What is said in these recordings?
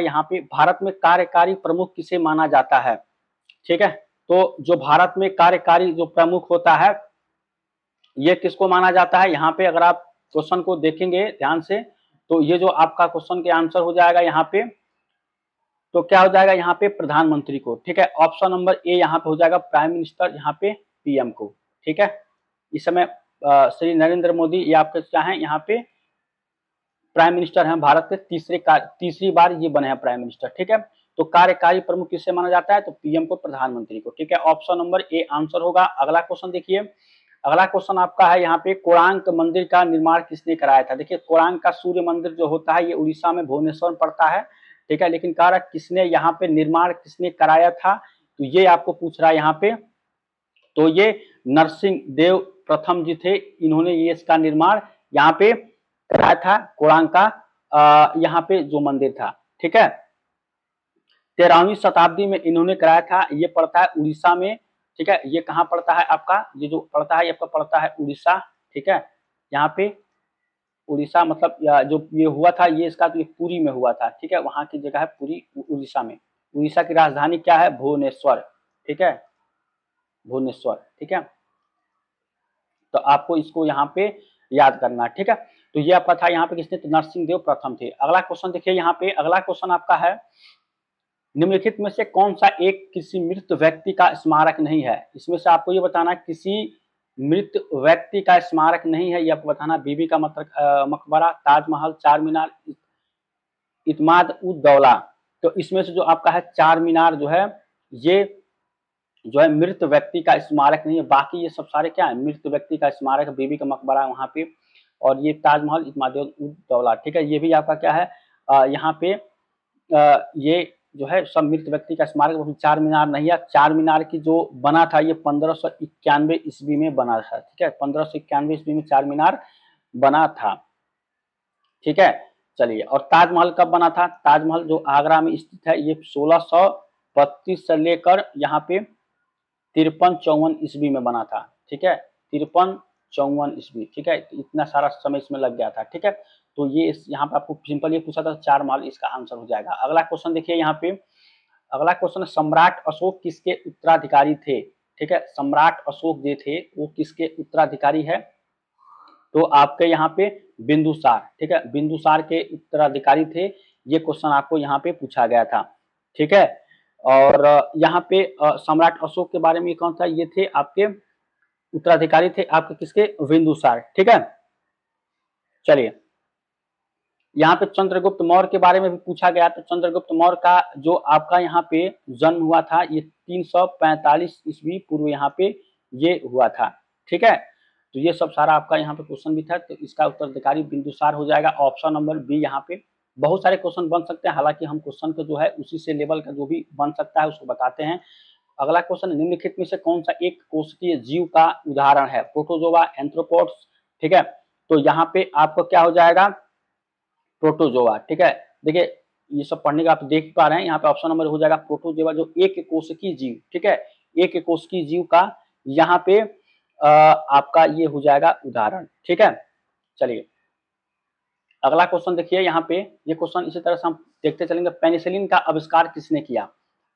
यहाँ पे भारत में कार्यकारी प्रमुख किसे माना जाता है। ठीक है, तो जो भारत में कार्यकारी जो प्रमुख होता है ये किसको माना जाता है। यहाँ पे अगर आप क्वेश्चन को देखेंगे ध्यान से तो ये जो आपका क्वेश्चन के आंसर हो जाएगा यहाँ पे, तो क्या हो जाएगा यहाँ पे प्रधानमंत्री को। ठीक है, ऑप्शन नंबर ए यहाँ पे हो जाएगा प्राइम मिनिस्टर, यहाँ पे पीएम को। ठीक है, इस समय श्री नरेंद्र मोदी ये आपके क्या है यहाँ पे प्राइम मिनिस्टर हैं भारत के, तीसरी बार ये बने हैं प्राइम मिनिस्टर। ठीक है, तो कार्यकारी प्रमुख किससे माना जाता है, तो पीएम को, प्रधानमंत्री को। ठीक है, ऑप्शन नंबर ए आंसर होगा। अगला क्वेश्चन देखिए, अगला क्वेश्चन आपका है यहाँ पे कोणार्क मंदिर का निर्माण किसने कराया था। देखिए कोणार्क का सूर्य मंदिर जो होता है ये उड़ीसा में भुवनेश्वर में पड़ता है। ठीक है, लेकिन कह रहा किसने यहाँ पे निर्माण किसने कराया था, तो ये आपको पूछ रहा है यहाँ पे। तो ये नरसिंह देव प्रथम जी थे, इन्होंने ये इसका निर्माण यहाँ पे कराया था। कोणार्क का यहाँ पे जो मंदिर था। ठीक है, 13वीं शताब्दी में इन्होंने कराया था। ये पड़ता है उड़ीसा में। ठीक है, ये कहाँ पड़ता है आपका, ये जो पड़ता है ये आपका पड़ता है उड़ीसा। ठीक है, यहाँ पे उड़ीसा मतलब जो ये हुआ था ये इसका तो ये पुरी में हुआ था। ठीक है, वहां की जगह है पुरी, उड़ीसा में। उड़ीसा की राजधानी क्या है, भुवनेश्वर। ठीक है, भुवनेश्वर। ठीक है, तो आपको इसको यहाँ पे याद करना। ठीक है, तो ये आपका था यहाँ पे किसने, तो नरसिंह देव प्रथम थे। अगला क्वेश्चन देखिए यहाँ पे, अगला क्वेश्चन आपका है निम्नलिखित में से कौन सा एक किसी मृत व्यक्ति का स्मारक नहीं है। इसमें से आपको ये बताना किसी मृत व्यक्ति का स्मारक नहीं है, ये आपको बताना। बीबी का मकबरा, ताजमहल, चार मीनार, इत्माद उद दौला। तो इसमें से जो आपका है चार मीनार जो है ये जो है मृत व्यक्ति का स्मारक नहीं है। बाकी ये सब सारे क्या है, मृत व्यक्ति का स्मारक। बीबी का मकबरा वहां पे, और ये ताजमहल, इत्माद उद दौला। ठीक है, ये भी आपका क्या है यहाँ पे ये जो है सब मृत व्यक्ति का स्मारक। चार मीनार नहीं है। चार मीनार की जो बना था ये 1591 ईस्वी में बना था। ठीक है, 1591 ईस्वी में चार मीनार बना था। ठीक है, चलिए, और ताजमहल कब बना था, ताजमहल जो आगरा में स्थित है ये 1632 से लेकर यहाँ पे 53-54 ईस्वी में बना था। ठीक है, 53-54 ईस्वी। ठीक है, तो इतना सारा समय इसमें लग गया था। ठीक है, तो ये यहाँ पे आपको सिंपल ये पूछा था चार महल, इसका आंसर हो जाएगा। अगला क्वेश्चन देखिए यहाँ पे, अगला क्वेश्चन सम्राट अशोक किसके उत्तराधिकारी थे। ठीक है, सम्राट अशोक जो थे वो किसके उत्तराधिकारी है, तो आपके यहाँ पे बिंदुसार। ठीक है, बिंदुसार के उत्तराधिकारी थे। ये क्वेश्चन आपको यहाँ पे पूछा गया था। ठीक है, और यहाँ पे सम्राट अशोक के बारे में कौन था, ये थे आपके उत्तराधिकारी थे आपके किसके, बिंदुसार। ठीक है, चलिए, यहाँ पे चंद्रगुप्त मौर्य के बारे में भी पूछा गया। तो चंद्रगुप्त मौर्य का जो आपका यहाँ पे जन्म हुआ था ये 345 ईस्वी पूर्व यहाँ पे ये हुआ था। ठीक है, तो ये सब सारा आपका यहाँ पे क्वेश्चन भी था, तो इसका उत्तराधिकारी बिंदुसार हो जाएगा। ऑप्शन नंबर बी यहाँ पे बहुत सारे क्वेश्चन बन सकते हैं, हालांकि हम क्वेश्चन का जो है उसी से लेवल का जो भी बन सकता है उसको बताते हैं। अगला क्वेश्चन, निम्नलिखित में से कौन सा एक कोशिकीय जीव का उदाहरण है, प्रोटोजोआ, एंथ्रोपोड्स। ठीक है, तो यहाँ पे आपको क्या हो जाएगा, प्रोटोजोआ। ठीक है, देखिए ये सब पढ़ने का आप देख पा रहे हैं, यहाँ पे ऑप्शन नंबर हो जाएगा प्रोटोजोआ, जो एक कोशिकीय जीव। ठीक है, एक कोशिकीय जीव का यहाँ पे आपका ये हो जाएगा उदाहरण। ठीक है, चलिए, अगला क्वेश्चन देखिए यहाँ पे, ये क्वेश्चन इसी तरह से हम देखते चलेंगे। पेनिसिलिन का आविष्कार किसने किया।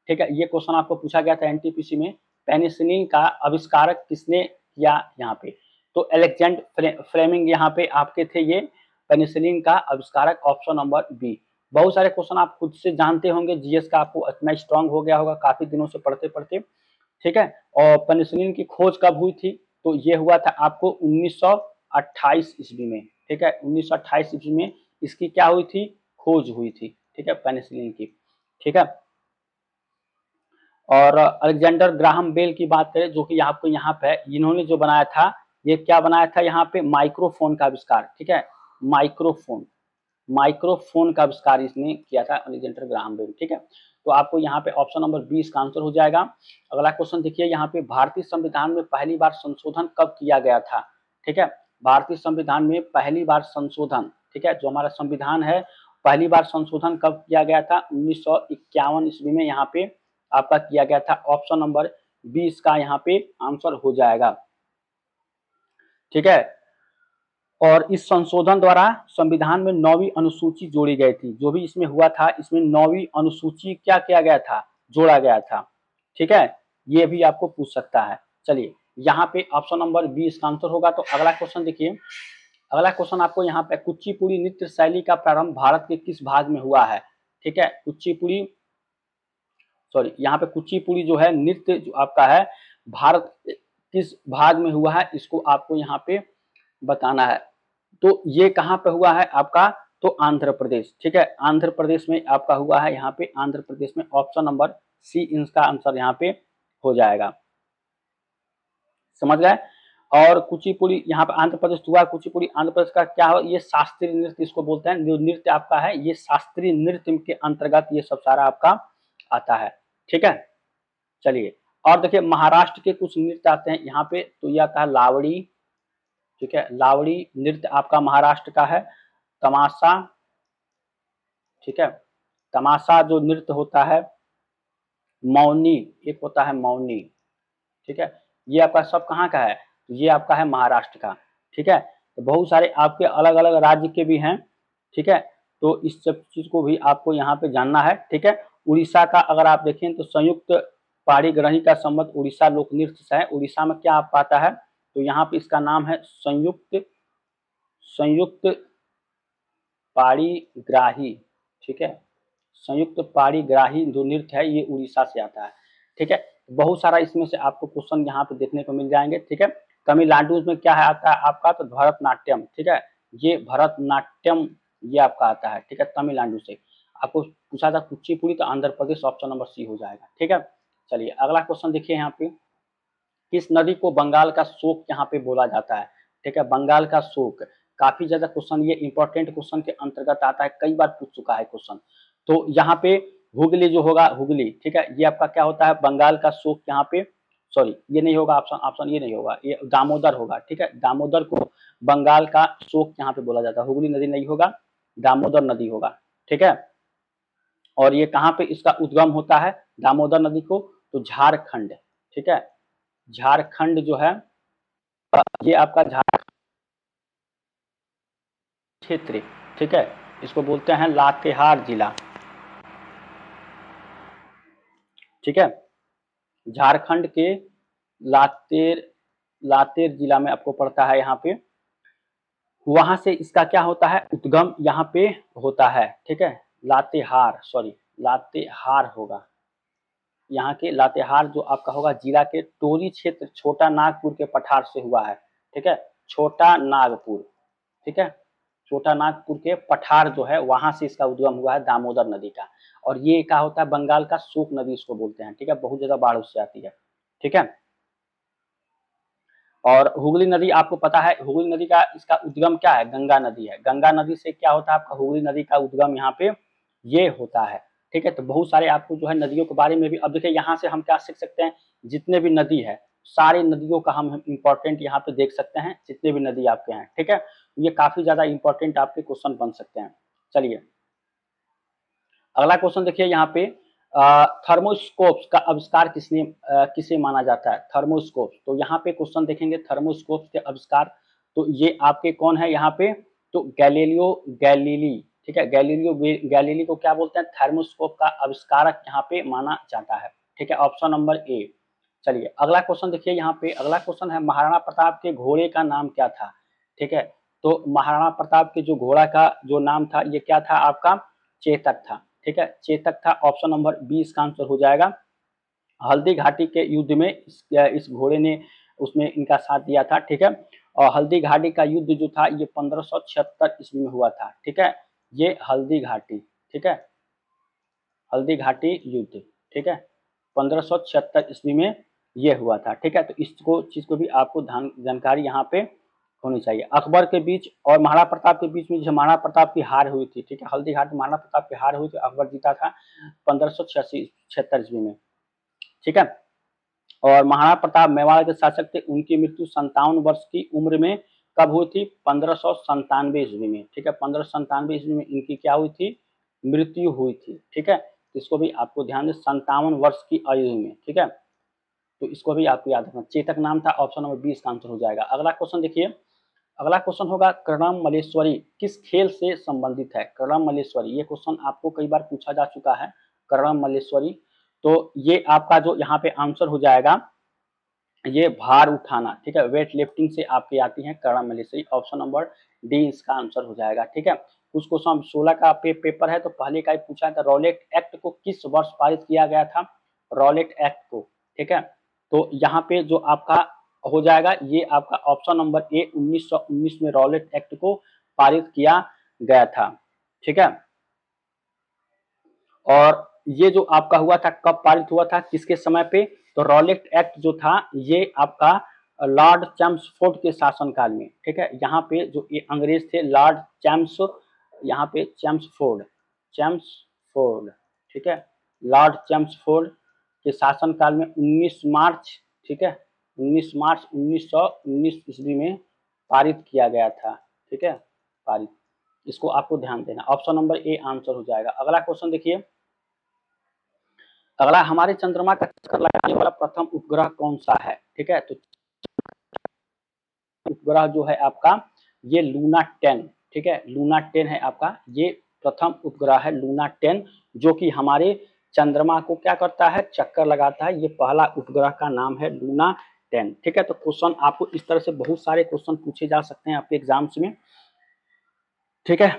ठीक है, ये क्वेश्चन आपको पूछा गया था एनटीपीसी में, पेनिसिलिन का आविष्कारक किसने किया यहाँ पे, तो अलेक्जेंडर फ्लेमिंग यहाँ पे आपके थे ये पेनिसिलिन का आविष्कारक। Option number B. बहुत सारे क्वेश्चन आप खुद से जानते होंगे, जीएस का आपको इतना स्ट्रांग हो गया होगा काफी दिनों से पढ़ते पढ़ते। ठीक है, और पेनिसिलिन की खोज कब हुई थी, तो ये हुआ था आपको 1928 ईस्वी में। ठीक है, 1928 ईस्वी में इसकी क्या हुई थी, खोज हुई थी। ठीक है, पेनिसिलिन की। ठीक है, और अलेक्जेंडर ग्राहम बेल की बात करें जो कि आपको यहाँ पे इन्होंने जो बनाया था, ये क्या बनाया था यहाँ पे, माइक्रोफोन का आविष्कार। ठीक है, माइक्रोफोन का आविष्कार इसने किया था अलेक्जेंडर ग्राहम बेल। ठीक है, तो आपको यहाँ पे ऑप्शन नंबर 20 का आंसर हो जाएगा। अगला क्वेश्चन देखिए यहाँ पे, भारतीय संविधान में पहली बार संशोधन कब किया गया था। ठीक है, भारतीय संविधान में पहली बार संशोधन, ठीक है, जो हमारा संविधान है पहली बार संशोधन कब किया गया था, 1951 ईस्वी में यहाँ पे आपका किया गया था। ऑप्शन नंबर 20 का यहाँ पे आंसर हो जाएगा। ठीक है, और इस संशोधन द्वारा संविधान में 9वीं अनुसूची जोड़ी गई थी। जो भी इसमें हुआ था, इसमें 9वीं अनुसूची क्या किया गया था, जोड़ा गया था। ठीक है, ये भी आपको पूछ सकता है। चलिए, यहाँ पे ऑप्शन नंबर बी इसका आंसर होगा। तो अगला क्वेश्चन देखिए, अगला क्वेश्चन आपको यहाँ पे, कुचिपुड़ी नृत्य शैली का प्रारंभ भारत के किस भाग में हुआ है। ठीक है, कुचिपुड़ी, सॉरी, यहाँ पे कुचिपुड़ी जो है नृत्य जो आपका है, भारत किस भाग में हुआ है, इसको आपको यहाँ पे बताना है। तो ये कहाँ पे हुआ है आपका, तो आंध्र प्रदेश। ठीक है, आंध्र प्रदेश में आपका हुआ है। यहाँ पे आंध्र प्रदेश में ऑप्शन नंबर सी इसका आंसर यहाँ पे हो जाएगा। समझ गए। और कुचिपुड़ी यहाँ पे आंध्र प्रदेश हुआ। कुचिपुड़ी आंध्र प्रदेश का क्या हो, ये शास्त्रीय नृत्य इसको बोलते हैं। जो नृत्य आपका है, ये शास्त्रीय नृत्य के अंतर्गत ये सब सारा आपका आता है। ठीक है, चलिए, और देखिए महाराष्ट्र के कुछ नृत्य आते हैं यहाँ पे। तो ये आता है लावड़ी। ठीक है, लावड़ी नृत्य आपका महाराष्ट्र का है। तमाशा, ठीक है, तमाशा जो नृत्य होता है। मौनी, एक होता है मौनी। ठीक है, ये आपका सब कहाँ का है, ये आपका है महाराष्ट्र का। ठीक है, तो बहुत सारे आपके अलग अलग राज्य के भी हैं। ठीक है, तो इस सब चीज को भी आपको यहाँ पे जानना है। ठीक है, उड़ीसा का अगर आप देखें तो संयुक्त पाणिग्रही का संबंध उड़ीसा लोक नृत्य से है। उड़ीसा में क्या आप पाता है, तो यहाँ पे इसका नाम है संयुक्त संयुक्त पाणिग्राही। ठीक है, संयुक्त पाणिग्राही जो नृत्य है, ये उड़ीसा से आता है। ठीक है, बहुत सारा इसमें से आपको क्वेश्चन यहाँ पे देखने को मिल जाएंगे। ठीक है, तमिलनाडु में क्या है आता है आपका, तो भरतनाट्यम। ठीक है, ये भरतनाट्यम ये आपका आता है। ठीक है, तमिलनाडु से आपको पूछा था कुचिपुड़ी, तो Andhra Pradesh option number C हो जाएगा। ठीक है, चलिए अगला क्वेश्चन देखिए यहाँ पे, किस नदी को बंगाल का शोक यहाँ पे बोला जाता है। ठीक है, बंगाल का शोक काफी ज्यादा क्वेश्चन, ये इंपॉर्टेंट क्वेश्चन के अंतर्गत आता है, कई बार पूछ चुका है क्वेश्चन। तो यहाँ पे हुगली जो होगा, हुगली, ठीक है, ये आपका क्या होता है, बंगाल का शोक यहाँ पे, सॉरी ये नहीं होगा ऑप्शन, ऑप्शन ये नहीं होगा, ये दामोदर होगा। ठीक है, दामोदर को बंगाल का शोक यहाँ पे बोला जाता है। हुगली नदी नहीं होगा, दामोदर नदी होगा। ठीक है, और ये कहाँ पे इसका उद्गम होता है दामोदर नदी को, तो झारखंड। ठीक है, झारखंड जो है, ये आपका झारखंड क्षेत्र। ठीक है, इसको बोलते हैं लातेहार जिला। ठीक है, झारखंड के लातेर लातेर जिला में आपको पड़ता है यहाँ पे। वहां से इसका क्या होता है, उद्गम यहाँ पे होता है। ठीक है, लातेहार, सॉरी लातेहार होगा, यहाँ के लातेहार जो आपका होगा जिला के टोरी क्षेत्र छोटा नागपुर के पठार से हुआ है। ठीक है, छोटा नागपुर। ठीक है, छोटा नागपुर के पठार जो है, वहां से इसका उद्गम हुआ है दामोदर नदी का। और ये क्या होता है, बंगाल का शोक नदी इसको बोलते हैं। ठीक है, बहुत ज्यादा बाढ़ उससे आती है। ठीक है, और हुगली नदी आपको पता है, हुगली नदी का इसका उद्गम क्या है, गंगा नदी है। गंगा नदी से क्या होता है आपका, हुगली नदी का उद्गम यहाँ पे ये होता है। ठीक है, तो बहुत सारे आपको जो है नदियों के बारे में भी, अब देखिए यहाँ से हम क्या सीख सकते हैं, जितने भी नदी है सारी नदियों का हम इंपॉर्टेंट यहाँ पे देख सकते हैं, जितने भी नदी आपके हैं। ठीक है, ये काफी ज्यादा इंपॉर्टेंट आपके क्वेश्चन बन सकते हैं। चलिए अगला क्वेश्चन देखिए यहाँ पे, थर्मोस्कोप्स का आविष्कार किसे माना जाता है, थर्मोस्कोप। तो यहाँ पे क्वेश्चन देखेंगे थर्मोस्कोप के आविष्कार, तो ये आपके कौन है यहाँ पे, तो गैलीलियो गैलीली। ठीक है, गैलीलियो गैलीली को क्या बोलते हैं, थर्मोस्कोप का आविष्कारक यहाँ पे माना जाता है। ठीक है, ऑप्शन नंबर ए। चलिए अगला क्वेश्चन देखिए यहाँ पे, अगला क्वेश्चन है महाराणा प्रताप के घोड़े का नाम क्या था। ठीक है, तो महाराणा प्रताप के जो घोड़ा का जो नाम था, ये क्या था आपका, चेतक था। ठीक है, चेतक था, ऑप्शन नंबर बी इसका आंसर हो जाएगा। हल्दी घाटी के युद्ध में इस घोड़े ने उसमें इनका साथ दिया था। ठीक है, और हल्दी घाटी का युद्ध जो था, ये 1576 ईस्वी में हुआ था। ठीक है, ये हल्दी घाटी, ठीक है, हल्दी घाटी युद्ध, ठीक है, 1576 ईस्वी में ये हुआ था। ठीक है, तो इसको चीज को भी आपको जानकारी यहाँ पे होनी चाहिए। अकबर के बीच और महाराणा प्रताप के बीच में जो महाराणा प्रताप की हार हुई थी। ठीक है, हल्दी घाट में महाराणा प्रताप की हार हुई थी, अकबर जीता था 1576 ईस्वी में। ठीक है, और महाराणा प्रताप मेवाड़ के शासक थे, उनकी मृत्यु 57 वर्ष की उम्र में कब हुई थी, 1597 ईस्वी में। ठीक है, 1597 ईस्वी में इनकी क्या हुई थी, मृत्यु हुई थी। ठीक है, इसको भी आपको ध्यान दें, 57 वर्ष की आयु में। ठीक है, तो इसको भी आपको याद रखना, चेतक नाम था, ऑप्शन नंबर 20 का आंसर हो जाएगा। अगला क्वेश्चन देखिए, अगला क्वेश्चन होगा कर्णम मल्लेश्वरी किस खेल से संबंधित है? कर्णम मल्लेश्वरी, ये क्वेश्चन आपको कई बार पूछा जा चुका है। कर्णम मल्लेश्वरी, तो ये आपका जो यहाँ पे आंसर हो जाएगा ये भार उठाना, ठीक है, वेट लिफ्टिंग से आपकी आती है Karnam Malleswari. Option number D इसका आंसर हो जाएगा, ठीक है। कुछ क्वेश्चन 16 का पेपर है, तो पहले का ही पूछा था, रॉलेट एक्ट को किस वर्ष पारित किया गया था? रॉलेट एक्ट को, ठीक है। तो यहाँ पे जो आपका हो जाएगा ये आपका ऑप्शन नंबर ए 1919 में रॉलेट एक्ट को पारित किया गया था, ठीक है। और ये जो आपका हुआ था कब पारित हुआ था, किसके समय पे? तो रॉलेट एक्ट जो था ये आपका लॉर्ड चैम्सफोर्ड के शासनकाल में, ठीक है। यहाँ पे जो ये अंग्रेज थे लॉर्ड चैम्स, यहाँ पे चैम्सफोर्ड, ठीक है, लॉर्ड चैम्सफोर्ड के शासनकाल में 19 मार्च, ठीक है, 19 मार्च 1919 ईस्वी में पारित किया गया था, ठीक है, पारित। इसको आपको ध्यान देना, ऑप्शन नंबर ए आंसर हो जाएगा। अगला क्वेश्चन देखिए, अगला हमारे चंद्रमा का चक्कर लगाने वाला प्रथम उपग्रह कौन सा है? ठीक है, तो उपग्रह जो है आपका ये लूना 10, ठीक है, लूना 10 है आपका, ये प्रथम उपग्रह है लूना 10, जो कि हमारे चंद्रमा को क्या करता है? चक्कर लगाता है। ये पहला उपग्रह का नाम है लूना 10, ठीक है। तो क्वेश्चन आपको इस तरह से बहुत सारे क्वेश्चन पूछे जा सकते हैं आपके एग्जाम्स में, ठीक है।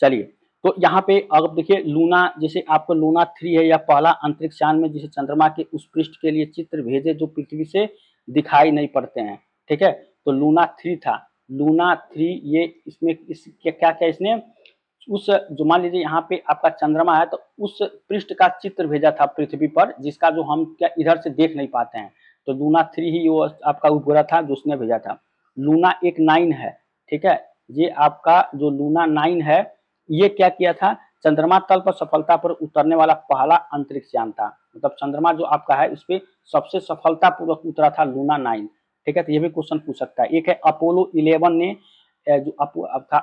चलिए, तो यहाँ पे अब देखिए लूना, जैसे आपको लूना 3 है या पहला अंतरिक्ष यान में जिसे चंद्रमा के उस पृष्ठ के लिए चित्र भेजे जो पृथ्वी से दिखाई नहीं पड़ते हैं, ठीक है, तो लूना 3 था। लूना 3 ये इसमें इस क्या क्या इसने उस जो मान लीजिए यहाँ पे आपका चंद्रमा है तो उस पृष्ठ का चित्र भेजा था पृथ्वी पर, जिसका जो हम क्या इधर से देख नहीं पाते हैं, तो लूना 3 ही वो आपका उपग्रह था जो उसने भेजा था। लूना एक 9 है, ठीक है, ये आपका जो लूना 9 है ये क्या किया था? चंद्रमा तल पर सफलता पर उतरने वाला पहला अंतरिक्ष यान था। मतलब चंद्रमा जो आपका है उस पर सबसे सफलतापूर्वक उतरा था लूना 9, ठीक है। तो ये भी क्वेश्चन पूछ सकता है। एक है अपोलो 11 ने जो था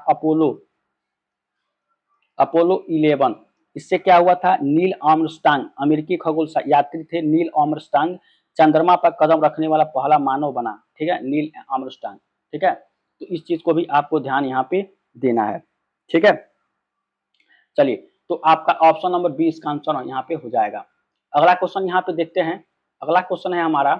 अपोलो 11, इससे क्या हुआ था? नील आर्मस्ट्रांग, अमेरिकी खगोल यात्री थे नील आर्मस्ट्रांग, चंद्रमा पर कदम रखने वाला पहला मानव बना, ठीक है, नील आर्मस्ट्रांग, ठीक है। तो इस चीज को भी आपको ध्यान यहाँ पे देना है, ठीक है। चलिए, तो आपका ऑप्शन नंबर बी इसका आंसर यहाँ पे हो जाएगा। अगला क्वेश्चन यहाँ पे देखते हैं। अगला क्वेश्चन है हमारा,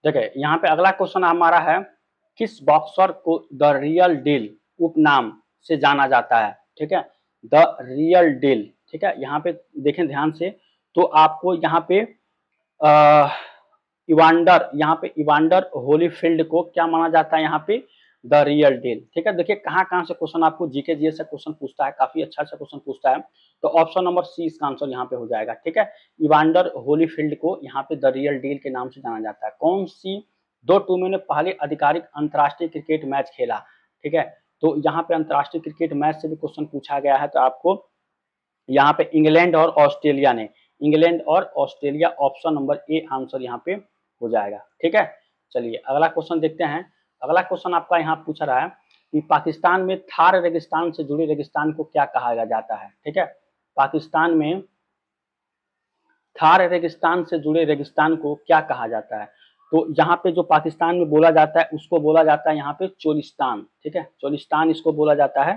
देखिए यहाँ पे अगला क्वेश्चन हमारा है, किस बॉक्सर को द रियल डील उपनाम से जाना जाता है? ठीक है, द रियल डील, ठीक है। यहाँ पे देखें ध्यान से, तो आपको यहाँ पे इवांडर, यहाँ पे इवांडर होलीफील्ड को क्या माना जाता है? यहाँ पे द रियल डील, ठीक है। देखिए कहाँ कहाँ से क्वेश्चन आपको जीके जीएस से क्वेश्चन पूछता है, काफी अच्छा अच्छा क्वेश्चन पूछता है। तो ऑप्शन नंबर सी इसका आंसर यहाँ पे हो जाएगा, ठीक है। इवांडर होलीफील्ड को यहाँ पे द रियल डील के नाम से जाना जाता है। कौन सी दो टीमों ने पहले आधिकारिक अंतरराष्ट्रीय क्रिकेट मैच खेला? ठीक है, तो यहाँ पे अंतरराष्ट्रीय क्रिकेट मैच से भी क्वेश्चन पूछा गया है, तो आपको यहाँ पे इंग्लैंड और ऑस्ट्रेलिया ने, इंग्लैंड और Australia, option number A answer यहाँ पे हो जाएगा, ठीक है। चलिए अगला क्वेश्चन देखते हैं। अगला क्वेश्चन आपका यहाँ पूछ रहा है कि पाकिस्तान में थार रेगिस्तान से जुड़े रेगिस्तान को क्या कहा जाता है? ठीक है, पाकिस्तान में थार रेगिस्तान से जुड़े रेगिस्तान को क्या कहा जाता है? तो यहाँ पे जो पाकिस्तान में बोला जाता है उसको बोला जाता है यहाँ पे चोलिस्तान, ठीक है, चोलिस्तान इसको बोला जाता है,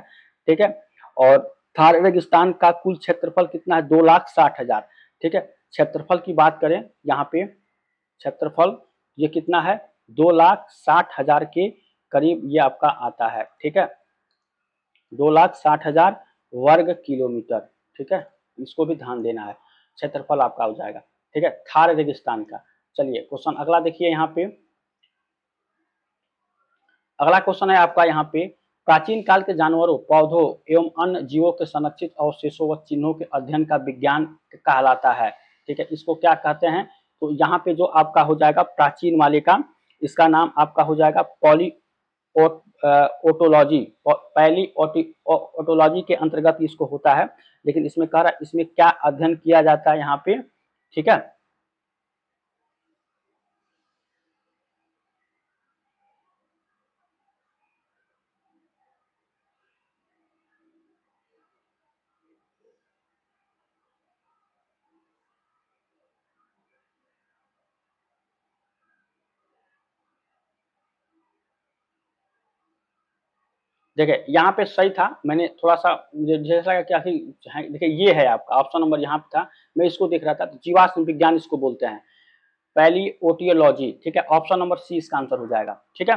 ठीक है। और थार रेगिस्तान का कुल क्षेत्रफल कितना है? 2,60,000, ठीक है। क्षेत्रफल की बात करें यहाँ पे, क्षेत्रफल ये कितना है? 2,60,000 के करीब ये आपका आता है, ठीक है, 2,60,000 वर्ग किलोमीटर, ठीक है। इसको भी ध्यान देना है, क्षेत्रफल आपका हो जाएगा, ठीक है, थार रेगिस्तान का। चलिए क्वेश्चन अगला देखिए यहाँ पे। अगला क्वेश्चन है आपका यहाँ पे, प्राचीन काल के जानवरों, पौधों एवं अन्य जीवों के संरक्षित अवशेषों व चिन्हों के अध्ययन का विज्ञान कहलाता है, ठीक है। इसको क्या कहते हैं? तो यहाँ पे जो आपका हो जाएगा प्राचीन वाले का, इसका नाम आपका हो जाएगा पॉली ओटोलॉजी, पहली ओटोलॉजी के अंतर्गत इसको होता है। लेकिन इसमें कह रहा है इसमें क्या अध्ययन किया जाता है यहाँ पे, ठीक है। देखिए यहाँ पे सही था, मैंने थोड़ा सा मुझे जैसा लगा कि आखिर देखिए ये है आपका ऑप्शन नंबर यहाँ पे था, मैं इसको देख रहा था, तो जीवाश्म विज्ञान इसको बोलते हैं, पहली ओटियोलॉजी, ठीक है, ऑप्शन नंबर सी इसका आंसर हो जाएगा, ठीक है।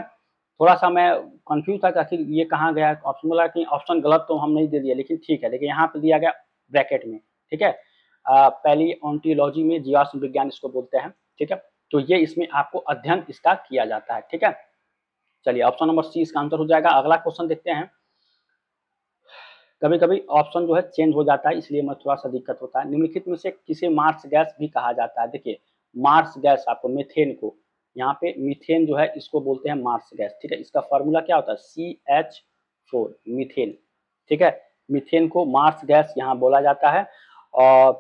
थोड़ा सा मैं कंफ्यूज था कि आखिर ये कहाँ गया ऑप्शन, बोला कि ऑप्शन गलत तो हम नहीं दे दिया, लेकिन ठीक है, देखिए यहाँ पे दिया गया ब्रैकेट में, ठीक है। पहली ओंटियोलॉजी में जीवाश्म विज्ञान इसको बोलते हैं, ठीक है। तो ये इसमें आपको अध्ययन इसका किया जाता है, ठीक है। चलिए ऑप्शन नंबर सी इसका आंसर हो जाएगा। अगला क्वेश्चन देखते हैं। कभी कभी ऑप्शन जो है चेंज हो जाता है, इसलिए मैं थोड़ा सा दिक्कत होता है। निम्नलिखित में से किसे मार्स गैस भी कहा जाता है? देखिए मार्स गैस, आपको मीथेन को, यहाँ पे मीथेन जो है इसको बोलते हैं मार्स गैस, ठीक है। इसका फॉर्मूला क्या होता है? CH4, मीथेन, ठीक है। मीथेन को मार्स गैस यहाँ बोला जाता है। और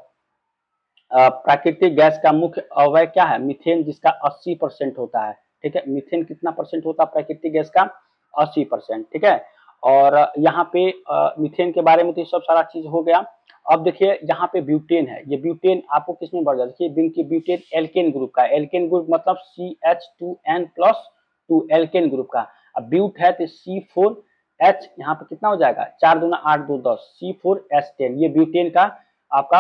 प्राकृतिक गैस का मुख्य अवयव क्या है? मीथेन, जिसका 80% होता है, ठीक है। मीथेन कितना परसेंट होता है प्राकृतिक गैस का? 80%, ठीक है। और यहाँ पे मीथेन के बारे में तो सब सारा चीज हो गया। अब देखिए यहाँ पे ब्यूटेन है, ये ब्यूटेन आपको किसमें बढ़ जाता है? देखिए ब्यूटेन एल्केन ग्रुप का, एल्केन ग्रुप मतलब CH2N+2 एल्केन ग्रुप का। अब ब्यूट है तो C4H, यहाँ पे कितना हो जाएगा? 4 दूना 8 2 10, C4H10, ये ब्यूटेन का आपका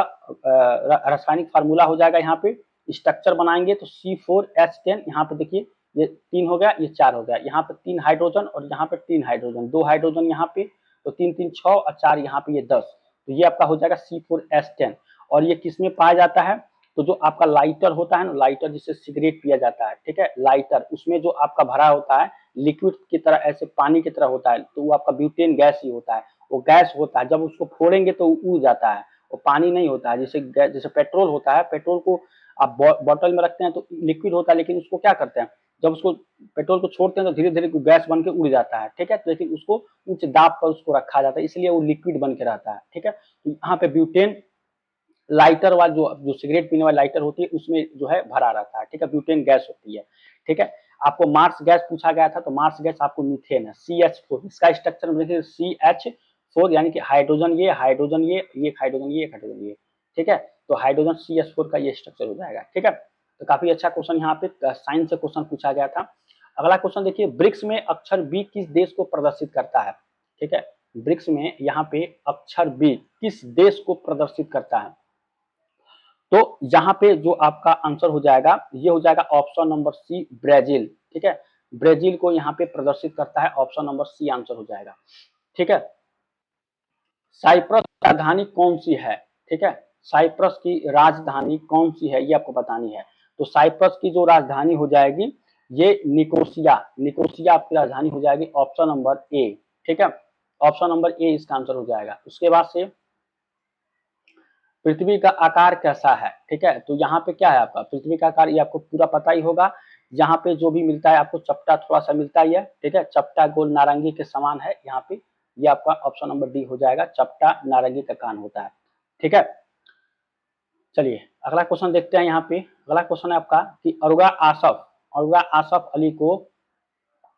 रासायनिक फार्मूला हो जाएगा। यहाँ पे स्ट्रक्चर बनाएंगे तो C4H10, यहाँ पे देखिए ये 3 हो गया, ये 4 हो गया, यहाँ पे 3 हाइड्रोजन और यहाँ पे 3 हाइड्रोजन, 2 हाइड्रोजन यहाँ पे, तो 3 3 6 और 4 यहाँ पे, ये 10, तो ये आपका हो जाएगा C4H10। और ये किसमें पाया जाता है? तो जो आपका लाइटर होता है ना, लाइटर जिससे सिगरेट पिया जाता है, ठीक है, लाइटर, उसमें जो आपका भरा होता है लिक्विड की तरह, ऐसे पानी की तरह होता है, तो वो आपका ब्यूटेन गैस ही होता है। वो गैस होता है, जब उसको फोड़ेंगे तो उड़ जाता है, वो पानी नहीं होता है। जैसे पेट्रोल होता है, पेट्रोल को आप बॉटल में रखते हैं तो लिक्विड होता है, लेकिन उसको क्या करते हैं, जब उसको पेट्रोल को छोड़ते हैं तो धीरे धीरे गैस बन के उड़ जाता है, ठीक है। तो लेकिन उसको उच्च दाब पर उसको रखा जाता है, इसलिए वो लिक्विड बन के रहता है, ठीक है। तो यहाँ पे ब्यूटेन लाइटर वाला जो सिगरेट पीने वाली लाइटर होती है उसमें जो है भरा रहता है, ठीक है, ब्यूटेन गैस होती है, ठीक है। आपको मार्स गैस पूछा गया था, तो मार्स गैस आपको मीथेन है, CH4, इसका स्ट्रक्चर में देखिए CH4, यानी कि हाइड्रोजन ये, हाइड्रोजन ये, एक हाइड्रोजन ये, एक हाइड्रोजन ये, ठीक है। तो हाइड्रोजन CH4 का ये स्ट्रक्चर हो जाएगा, ठीक है। तो काफी अच्छा क्वेश्चन यहाँ पे साइंस से क्वेश्चन पूछा गया था। अगला क्वेश्चन देखिए, ब्रिक्स में अक्षर बी किस देश को प्रदर्शित करता है? ठीक है, ब्रिक्स में यहाँ पे अक्षर बी किस देश को प्रदर्शित करता है? तो यहाँ पे जो आपका आंसर हो जाएगा, ये हो जाएगा ऑप्शन नंबर सी, ब्राजील, ठीक है। ब्राजील को यहाँ पे प्रदर्शित करता है, ऑप्शन नंबर सी आंसर हो जाएगा, ठीक है। साइप्रस की राजधानी कौन सी है? ठीक है, साइप्रस की राजधानी कौन सी है ये आपको बतानी है। तो साइप्रस की जो राजधानी हो जाएगी ये निकोसिया, निकोसिया आपकी राजधानी हो जाएगी, ऑप्शन नंबर ए, ठीक है। ऑप्शन नंबर ए इसका आंसर हो जाएगा। उसके बाद से पृथ्वी का आकार कैसा है? ठीक है, तो यहाँ पे क्या है आपका पृथ्वी का आकार, ये आपको पूरा पता ही होगा। यहाँ पे जो भी मिलता है आपको चपटा थोड़ा सा मिलता ही है, ठीक है, चपटा गोल नारंगी के समान है यहाँ पे, ये आपका ऑप्शन नंबर डी हो जाएगा, चपटा नारंगी का कान होता है, ठीक है। चलिए अगला क्वेश्चन देखते हैं। यहाँ पे अगला क्वेश्चन है आपका कि अरुगा आसफ अली को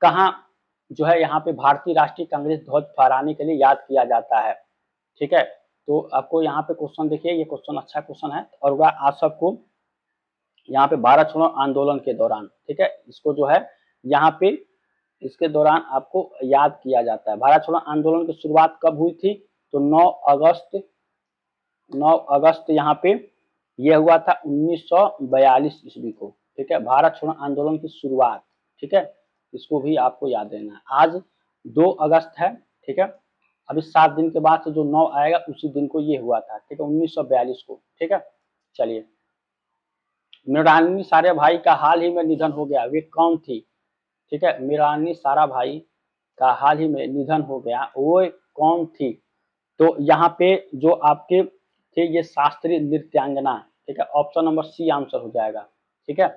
कहाँ जो है यहाँ पे भारतीय राष्ट्रीय कांग्रेस ध्वज फहराने के लिए याद किया जाता है? ठीक है, तो आपको यहाँ पे क्वेश्चन देखिए, ये क्वेश्चन अच्छा क्वेश्चन है। अरुगा आसफ को यहाँ पे भारत छोड़ो आंदोलन के दौरान, ठीक है, इसको जो है यहाँ पे इसके दौरान आपको याद किया जाता है। भारत छोड़ो आंदोलन की शुरुआत कब हुई थी? तो 9 अगस्त यहाँ पे ये हुआ था 1942 ईस्वी को, ठीक है, भारत छोड़ो आंदोलन की शुरुआत, ठीक है, इसको भी आपको याद देना है। आज 2 अगस्त है, ठीक है, अभी 7 दिन के बाद से जो 9 आएगा उसी दिन को ये हुआ था, ठीक है, 1942 को, ठीक है। चलिए, मृणालिनी साराभाई का हाल ही में निधन हो गया, वे कौन थी? ठीक है, मृणालिनी साराभाई का हाल ही में निधन हो गया, वो कौन थी? तो यहाँ पे जो आपके थे ये शास्त्रीय नृत्यांगना, ठीक है, ऑप्शन नंबर सी आंसर हो जाएगा, ठीक है।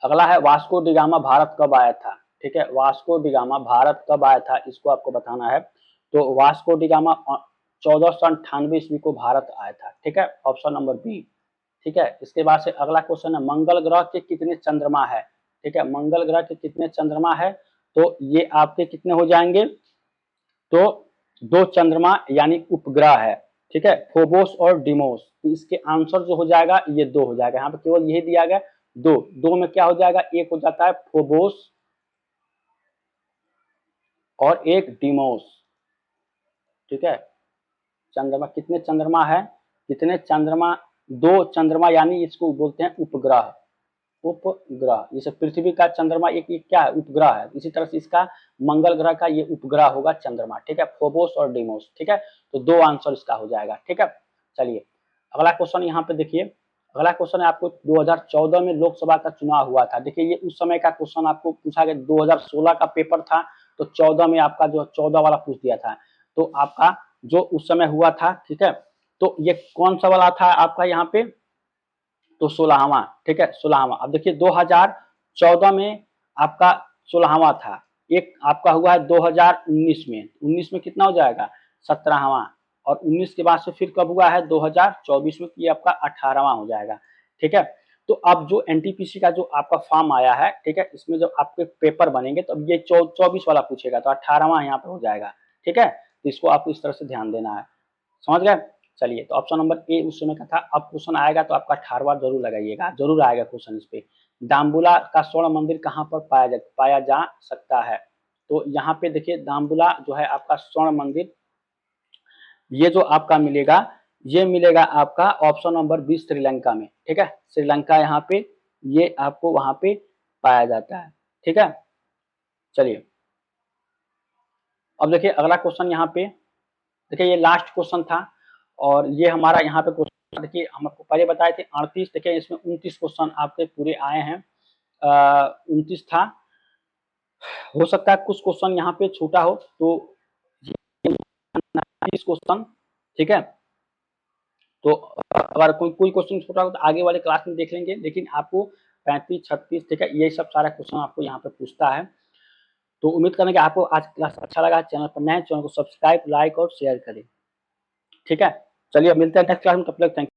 अगला है वास्को डिगामा भारत कब आया था? ठीक है, वास्को डिगामा भारत कब आया था इसको आपको बताना है। तो वास्को डिगामा 1498 ईस्वी को भारत आया था, ठीक है, ऑप्शन नंबर बी, ठीक है। इसके बाद से अगला क्वेश्चन है मंगल ग्रह के कितने चंद्रमा है? ठीक है, मंगल ग्रह के कितने चंद्रमा है? तो ये आपके कितने हो जाएंगे? तो 2 चंद्रमा यानी उपग्रह है, ठीक है, फोबोस और डिमोस। तो इसके आंसर जो हो जाएगा ये 2 हो जाएगा, यहाँ पे केवल यही दिया गया 2, 2 में क्या हो जाएगा, एक हो जाता है फोबोस और एक डिमोस, ठीक है। चंद्रमा, कितने चंद्रमा है, कितने चंद्रमा, 2 चंद्रमा, यानी इसको बोलते हैं उपग्रह। उपग्रह, जैसे पृथ्वी का चंद्रमा एक क्या है, उपग्रह है, इसी तरह से इसका मंगल ग्रह का ये उपग्रह होगा चंद्रमा, ठीक है, फोबोस और डिमोस, ठीक है। तो 2 आंसर इसका हो जाएगा, ठीक है। चलिए अगला क्वेश्चन यहाँ पे देखिए, अगला क्वेश्चन है आपको 2014 में लोकसभा का चुनाव हुआ था। देखिए ये उस समय का क्वेश्चन आपको पूछा गया, 2016 का पेपर था तो 14 में आपका जो 14 वाला पूछ दिया था, तो आपका जो उस समय हुआ था, ठीक है। तो ये कौन सा वाला था आपका यहाँ पे, तो 16वां, ठीक है, 16वां। अब देखिए 2014 में आपका 16वां था, एक आपका हुआ है 2019 में, 19 में कितना हो जाएगा, 17वां, और 19 के बाद से फिर कब हुआ है, 2024 में, ये आपका 18वां हो जाएगा, ठीक है। तो अब जो एनटीपीसी का जो आपका फॉर्म आया है, ठीक है, इसमें जब आपके पेपर बनेंगे तो अब ये 24 वाला पूछेगा, तो 18वां यहाँ पे हो जाएगा, ठीक है। तो इसको आपको इस तरह से ध्यान देना है, समझ गए। चलिए तो ऑप्शन नंबर ए उस समय का था। अब क्वेश्चन आएगा तो आपका 18वां जरूर लगाइएगा, जरूर आएगा क्वेश्चन इस पे। दाम्बुला का स्वर्ण मंदिर कहाँ पर पाया जा सकता है, तो यहाँ पे देखिए दाम्बुला जो है आपका स्वर्ण मंदिर, ये जो आपका मिलेगा, ये मिलेगा आपका ऑप्शन नंबर 20 श्रीलंका में, ठीक है। श्रीलंका यहाँ पे ये आपको वहां पे पाया जाता है, ठीक है। चलिए अब देखिए अगला क्वेश्चन यहाँ पे, देखिए ये लास्ट क्वेश्चन था और ये हमारा यहाँ पे क्वेश्चन, देखिए हम आपको पहले बताए थे 38, देखिए इसमें 29 क्वेश्चन आपके पूरे आए हैं, 29 था, हो सकता है कुछ क्वेश्चन यहाँ पे छूटा हो, तो 30 क्वेश्चन, ठीक है। तो अगर कोई क्वेश्चन छूटा हो तो आगे वाले क्लास में देख लेंगे, लेकिन आपको 35, 36, ठीक है, ये सब सारा क्वेश्चन आपको यहाँ पे पूछता है। तो उम्मीद करें कि आपको आज क्लास अच्छा लगा, चैनल पर नए, चैनल को सब्सक्राइब, लाइक और शेयर करें, ठीक है। चलिए मिलते हैं नेक्स्ट क्लास में, तब तक थैंक यू।